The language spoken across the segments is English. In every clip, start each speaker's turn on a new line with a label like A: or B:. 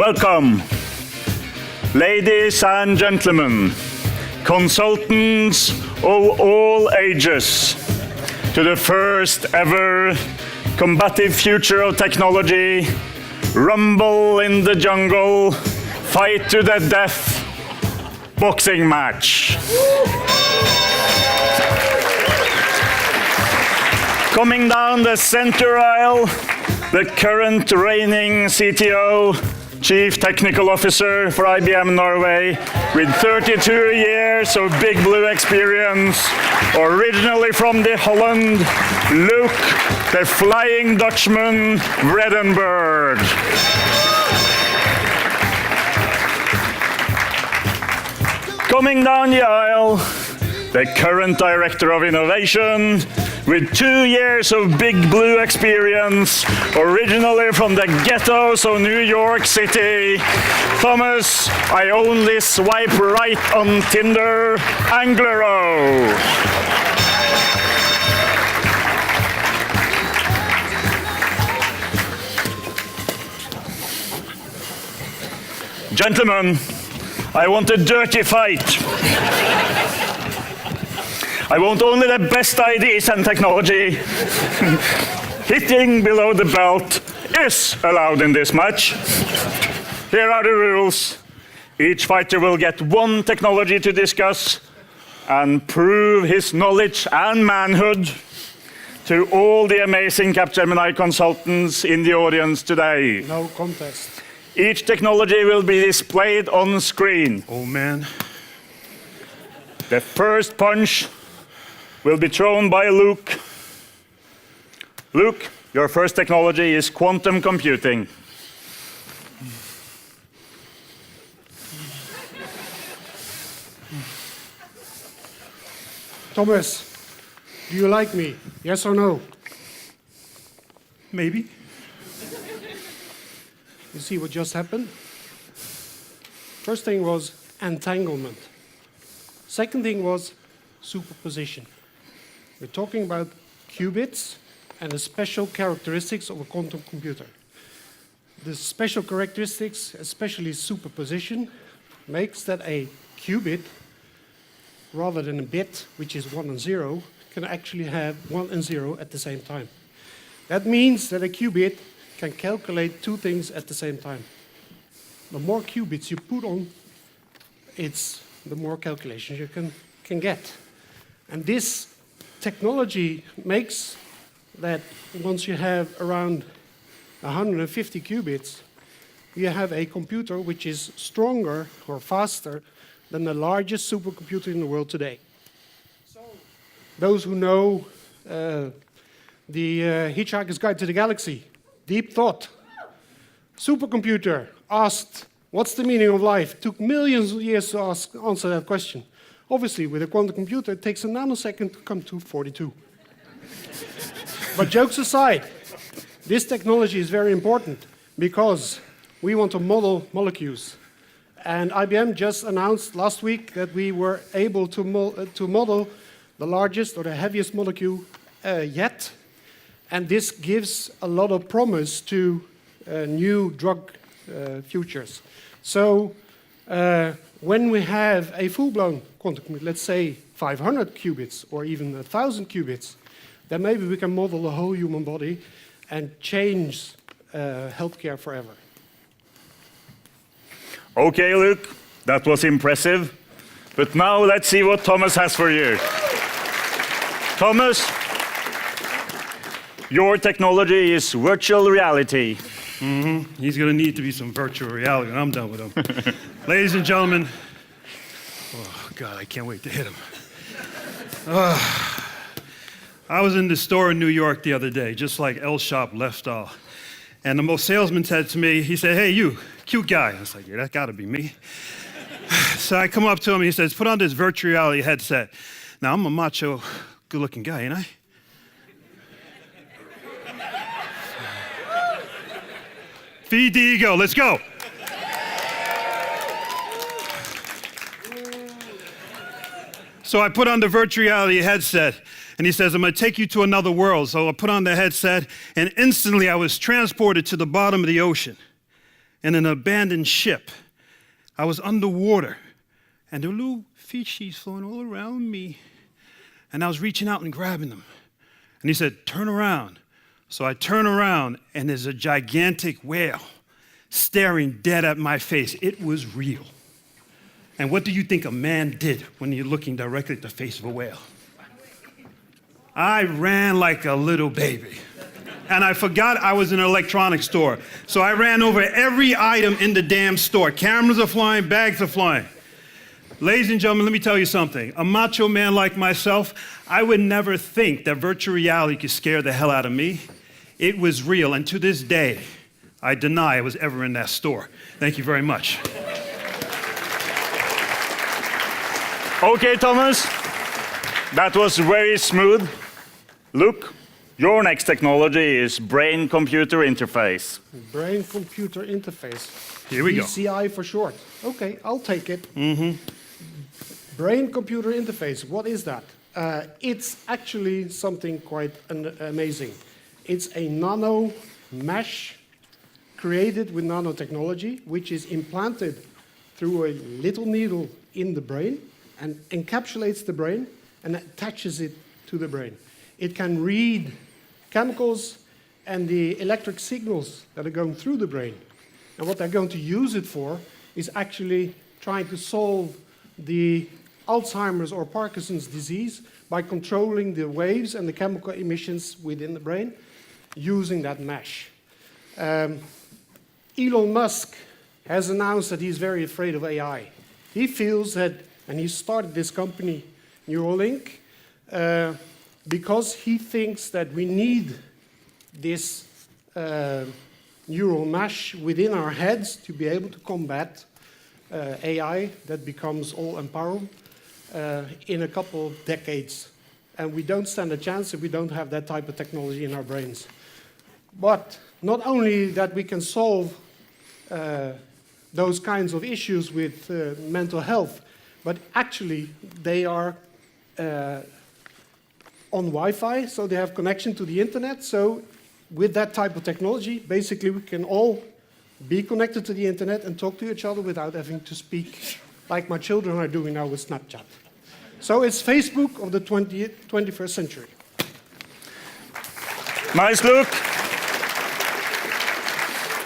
A: Welcome, ladies and gentlemen, consultants of all ages, to the first ever combative future of technology, rumble in the jungle, fight to the death, boxing match. Coming down the center aisle, the current reigning CTO, Chief Technical Officer for IBM Norway, with 32 years of Big Blue experience, originally from the Holland, Loek, the Flying Dutchman, Vredenberg. Coming down the aisle, the current Director of Innovation, with 2 years of Big Blue experience, originally from the ghettos of New York City, Thomas, I only swipe right on Tinder, Anglero. Gentlemen, I want a dirty fight. I want only the best ideas and technology. Hitting below the belt is allowed in this match. Here are the rules. Each fighter will get one technology to discuss and prove his knowledge and manhood to all the amazing Capgemini consultants in the audience today.
B: No contest.
A: Each technology will be displayed on screen.
B: Oh man.
A: The first punch will be thrown by Loek. Loek, your first technology is quantum computing.
B: Thomas, do you like me? Yes or no?
C: Maybe.
B: You see what just happened? First thing was entanglement. Second thing was superposition. We're talking about qubits and the special characteristics of a quantum computer. The special characteristics, especially superposition, makes that a qubit, rather than a bit, which is 1 and 0, can actually have 1 and 0 at the same time. That means that a qubit can calculate two things at the same time. The more qubits you put on, the more calculations you can get. And this technology makes that once you have around 150 qubits, you have a computer which is stronger or faster than the largest supercomputer in the world today. So, those who know the Hitchhiker's Guide to the Galaxy, deep thought. Supercomputer asked, what's the meaning of life? Took millions of years to answer that question. Obviously, with a quantum computer, it takes a nanosecond to come to 42. But jokes aside, this technology is very important because we want to model molecules. And IBM just announced last week that we were able to model the largest or the heaviest molecule yet. And this gives a lot of promise to new drug futures. So when we have a full-blown quantum computer, let's say 500 qubits or even 1,000 qubits, then maybe we can model the whole human body and change healthcare forever.
A: Okay, Loek, that was impressive. But now let's see what Thomas has for you. Thomas, your technology is virtual reality.
C: He's going to need to be some virtual reality when I'm done with him. Ladies and gentlemen, oh God, I can't wait to hit him. I was in the store in New York the other day, just like L Shop left off. And the salesman said to me, he said, hey, you, cute guy. I was like, yeah, that got to be me. So I come up to him, he says, put on this virtual reality headset. Now, I'm a macho, good-looking guy, ain't I? Feed the ego, let's go. So I put on the virtual reality headset, and he says, I'm going to take you to another world. So I put on the headset, and instantly I was transported to the bottom of the ocean. in an abandoned ship. I was underwater, and there were little fishies floating all around me. And I was reaching out and grabbing them. And he said, turn around. So I turn around, and there's a gigantic whale staring dead at my face. It was real. And what do you think a man did when you're looking directly at the face of a whale? I ran like a little baby. And I forgot I was in an electronics store. So I ran over every item in the damn store. Cameras are flying, bags are flying. Ladies and gentlemen, let me tell you something. A macho man like myself, I would never think that virtual reality could scare the hell out of me. It was real, and to this day, I deny I was ever in that store. Thank you very much.
A: Okay, Thomas, that was very smooth. Look, your next technology is brain-computer interface.
B: Brain-computer interface.
C: Here we go.
B: BCI for short. Okay, I'll take it. Brain-computer interface, what is that? It's actually something quite amazing. It's a nano mesh created with nanotechnology, which is implanted through a little needle in the brain and encapsulates the brain and attaches it to the brain. It can read chemicals and the electric signals that are going through the brain. And what they're going to use it for is actually trying to solve the Alzheimer's or Parkinson's disease by controlling the waves and the chemical emissions within the brain using that mesh. Elon Musk has announced that he's very afraid of AI. He feels that, and he started this company, Neuralink, because he thinks that we need this neural mesh within our heads to be able to combat AI that becomes all-empowering in a couple of decades. And we don't stand a chance if we don't have that type of technology in our brains. But not only that we can solve those kinds of issues with mental health, but actually they are on Wi-Fi, so they have connection to the internet. So with that type of technology, basically we can all be connected to the internet and talk to each other without having to speak like my children are doing now with Snapchat. So it's Facebook of the 21st century.
A: Nice, Loek.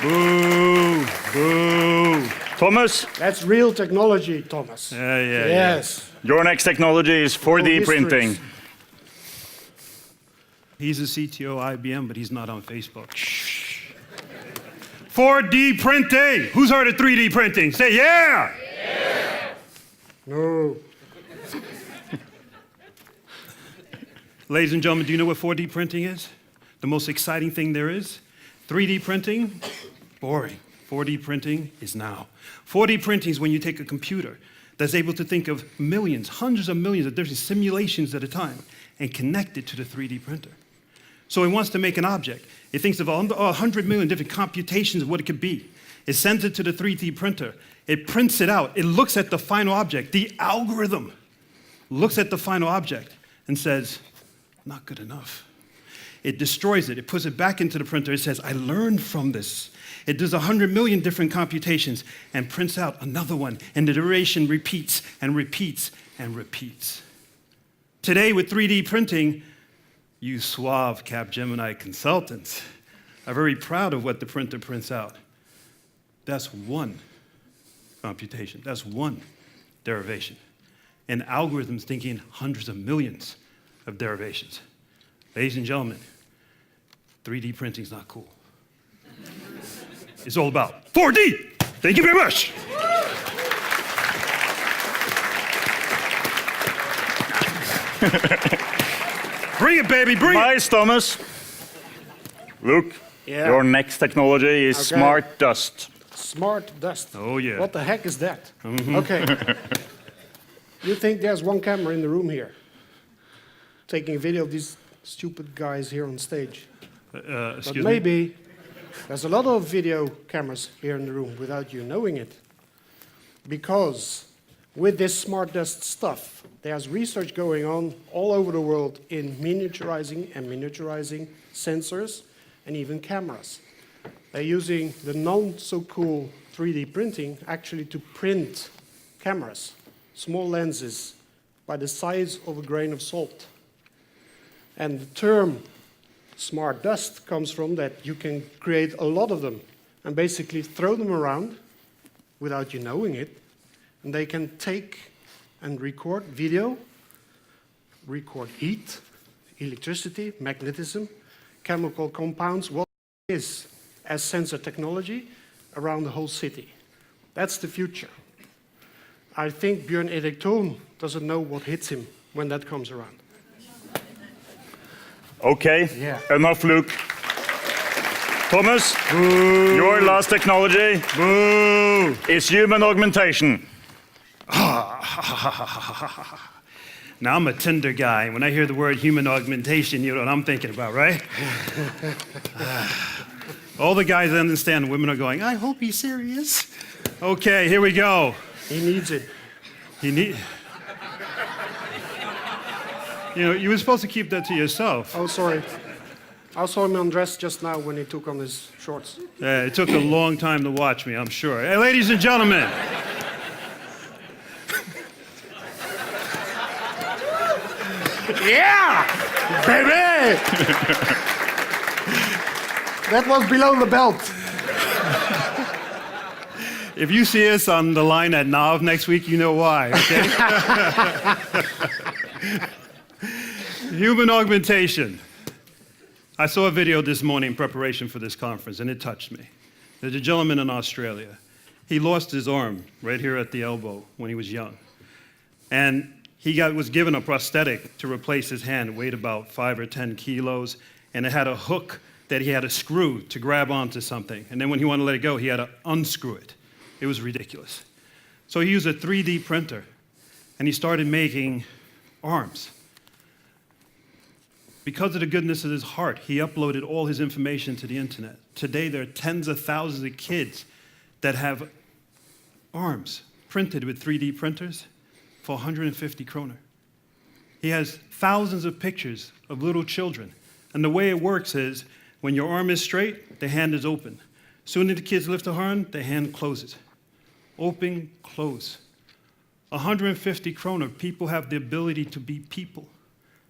C: Boo, boo.
A: Thomas,
B: That's real technology, Thomas.
C: Yeah.
B: Yes.
A: your next technology is 4D
B: Histories.
A: printing.
C: He's a CTO IBM, but he's not on Facebook. Shh. 4D printing. Who's heard of 3D printing? Say yeah.
B: No.
C: Ladies and gentlemen, do you know what 4D printing is? The most exciting thing there is? 3D printing, boring. 4D printing is now. 4D printing is when you take a computer that's able to think of millions, hundreds of millions of different simulations at a time and connect it to the 3D printer. So it wants to make an object. It thinks of 100 million different computations of what it could be. It sends it to the 3D printer. It prints it out. It looks at the final object. The algorithm looks at the final object and says, not good enough. It destroys it. It puts it back into the printer. It says, I learned from this. It does 100 million different computations and prints out another one. And the iteration repeats and repeats and repeats. Today, with 3D printing, you suave Capgemini consultants are very proud of what the printer prints out. That's one computation. That's one derivation. And algorithms thinking hundreds of millions of derivations. Ladies and gentlemen, 3D printing is not cool. It's all about 4D. Thank you very much. Bring it, baby, bring it.
A: Nice, Thomas. Look,
B: Yeah.
A: your next technology is
B: Okay.
A: smart dust.
B: Smart dust.
C: Oh, yeah.
B: What the heck is that? Okay. You think there's one camera in the room here taking a video of these stupid guys here on stage? But
C: Excuse me?
B: maybe there's a lot of video cameras here in the room without you knowing it. Because with this smart dust stuff, there's research going on all over the world in miniaturizing sensors and even cameras. They're using the non-so-cool 3D printing actually to print cameras, small lenses, by the size of a grain of salt. And the term smart dust comes from that you can create a lot of them and basically throw them around without you knowing it. And they can take and record video, record heat, electricity, magnetism, chemical compounds, what it is as sensor technology around the whole city. That's the future. I think Björn Erik Thon doesn't know what hits him when that comes around.
A: Okay,
B: Yeah.
A: Enough, Luke. Thomas, your last technology is human augmentation.
C: Now, I'm a Tinder guy. When I hear the word human augmentation, you know what I'm thinking about, right? All the guys that understand women are going, I hope he's serious. Okay, here we go.
B: He needs it.
C: You know, you were supposed to keep that to yourself.
B: Oh, sorry. I saw him undressed just now when he took on his shorts.
C: It took a long time to watch me, I'm sure. Hey, ladies and gentlemen.
B: Yeah! Baby! That was below the belt.
C: If you see us on the line at NAV next week, you know why, okay? Human augmentation. I saw a video this morning in preparation for this conference, and it touched me. There's a gentleman in Australia. He lost his arm right here at the elbow when he was young. And he was given a prosthetic to replace his hand. It weighed about 5 or 10 kilos, and it had a hook that he had to screw to grab onto something. And then when he wanted to let it go, he had to unscrew it. It was ridiculous. So he used a 3D printer, and he started making arms. Because of the goodness of his heart, he uploaded all his information to the internet. Today, there are tens of thousands of kids that have arms printed with 3D printers for 150 kroner. He has thousands of pictures of little children. And the way it works is, when your arm is straight, the hand is open. Soon as the kids lift a arm, the hand closes. Open, close. 150 kroner, people have the ability to be people,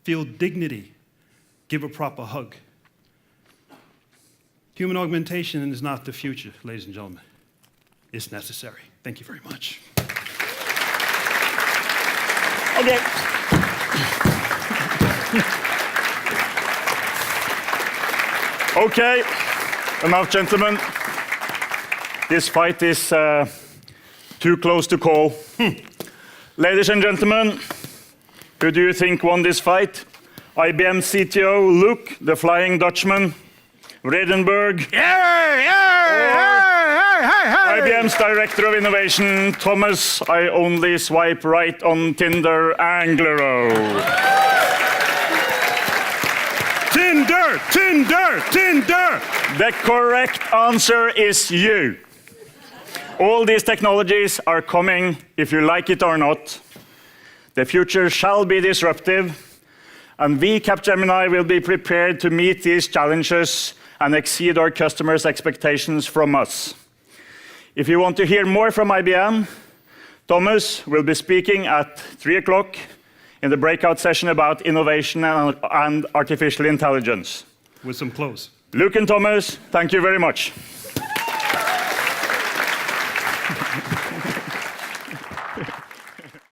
C: feel dignity, give a proper hug. Human augmentation is not the future, ladies and gentlemen. It's necessary. Thank you very much.
A: Okay. Okay, enough, gentlemen. This fight is too close to call. Ladies and gentlemen, who do you think won this fight? IBM CTO Loek, the Flying Dutchman, Vredenberg, IBM's Director of Innovation, Thomas, I only swipe right on Tinder, Anglero.
C: Tinder, Tinder, Tinder!
A: The correct answer is you. All these technologies are coming, if you like it or not. The future shall be disruptive, and we, Capgemini, will be prepared to meet these challenges and exceed our customers' expectations from us. If you want to hear more from IBM, Thomas will be speaking at 3 o'clock in the breakout session about innovation and artificial intelligence.
C: With some clothes.
A: Luke and Thomas, thank you very much.